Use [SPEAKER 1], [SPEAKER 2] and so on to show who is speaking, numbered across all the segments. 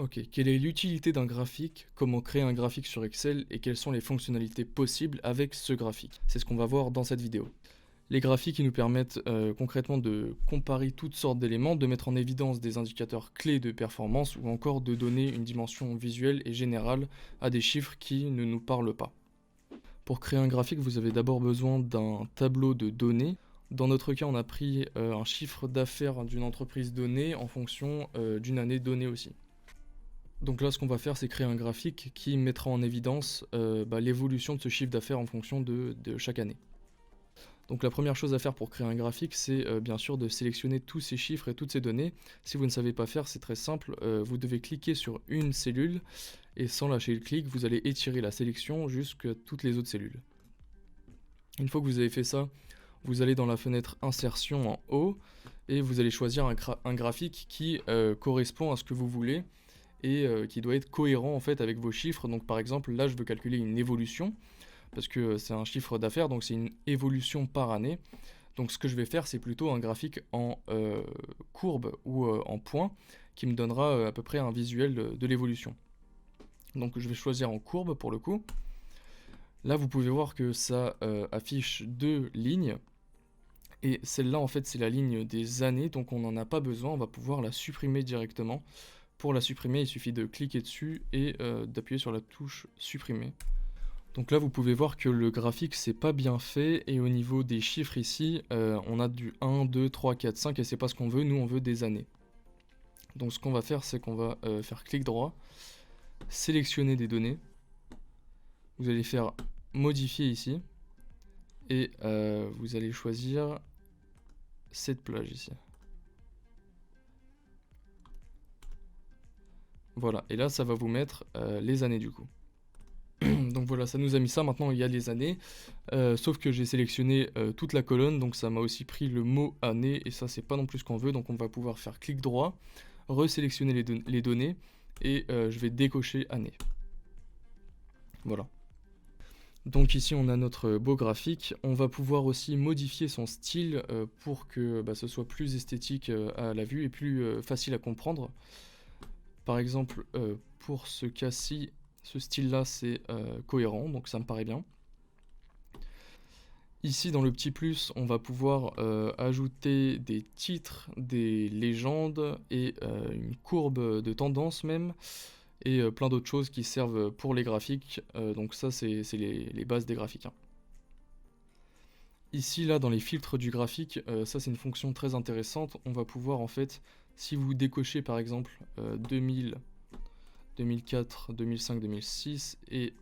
[SPEAKER 1] Ok, quelle est l'utilité d'un graphique, comment créer un graphique sur Excel et quelles sont les fonctionnalités possibles avec ce graphique? C'est ce qu'on va voir dans cette vidéo. Les graphiques ils nous permettent concrètement de comparer toutes sortes d'éléments, de mettre en évidence des indicateurs clés de performance ou encore de donner une dimension visuelle et générale à des chiffres qui ne nous parlent pas. Pour créer un graphique, vous avez d'abord besoin d'un tableau de données. Dans notre cas, on a pris un chiffre d'affaires d'une entreprise donnée en fonction d'une année donnée aussi. Donc là, ce qu'on va faire, c'est créer un graphique qui mettra en évidence l'évolution de ce chiffre d'affaires en fonction de chaque année. Donc la première chose à faire pour créer un graphique, c'est bien sûr de sélectionner tous ces chiffres et toutes ces données. Si vous ne savez pas faire, c'est très simple, vous devez cliquer sur une cellule et sans lâcher le clic, vous allez étirer la sélection jusqu'à toutes les autres cellules. Une fois que vous avez fait ça, vous allez dans la fenêtre insertion en haut et vous allez choisir un graphique qui correspond à ce que vous voulez et qui doit être cohérent en fait avec vos chiffres. Donc par exemple, là je veux calculer une évolution parce que c'est un chiffre d'affaires, donc c'est une évolution par année. Donc ce que je vais faire, c'est plutôt un graphique en courbe ou en point qui me donnera à peu près un visuel de l'évolution. Donc je vais choisir en courbe pour le coup. Là vous pouvez voir que ça affiche deux lignes. Et celle-là en fait c'est la ligne des années, donc on n'en a pas besoin, on va pouvoir la supprimer directement. Pour la supprimer, il suffit de cliquer dessus et d'appuyer sur la touche supprimer. Donc là vous pouvez voir que le graphique c'est pas bien fait et au niveau des chiffres ici on a du 1, 2, 3, 4, 5 et c'est pas ce qu'on veut, nous on veut des années. Donc ce qu'on va faire c'est qu'on va faire clic droit, sélectionner des données, vous allez faire modifier ici et vous allez choisir cette plage ici. Voilà, et là ça va vous mettre les années du coup. Donc voilà, ça nous a mis ça, maintenant il y a les années, sauf que j'ai sélectionné toute la colonne, donc ça m'a aussi pris le mot année, et ça c'est pas non plus ce qu'on veut, donc on va pouvoir faire clic droit, resélectionner les données, et je vais décocher année. Voilà. Donc ici on a notre beau graphique, on va pouvoir aussi modifier son style pour que ce soit plus esthétique à la vue et plus facile à comprendre. Par exemple, pour ce cas-ci, ce style-là, c'est cohérent, donc ça me paraît bien. Ici, dans le petit plus, on va pouvoir ajouter des titres, des légendes et une courbe de tendance même, et plein d'autres choses qui servent pour les graphiques. Donc ça, c'est les bases des graphiques, hein. Ici, là, dans les filtres du graphique, ça c'est une fonction très intéressante. On va pouvoir, en fait, si vous décochez par exemple 2000, 2004, 2005, 2006 et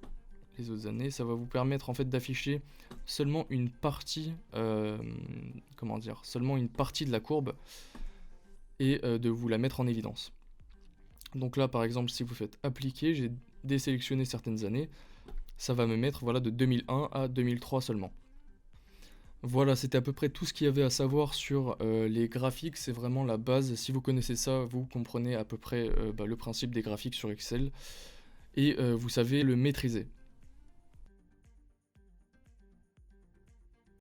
[SPEAKER 1] les autres années, ça va vous permettre en fait d'afficher seulement une partie, seulement une partie de la courbe et de vous la mettre en évidence. Donc là, par exemple, si vous faites appliquer, j'ai désélectionné certaines années, ça va me mettre voilà de 2001 à 2003 seulement. Voilà, c'était à peu près tout ce qu'il y avait à savoir sur les graphiques, c'est vraiment la base. Si vous connaissez ça, vous comprenez à peu près le principe des graphiques sur Excel et vous savez le maîtriser.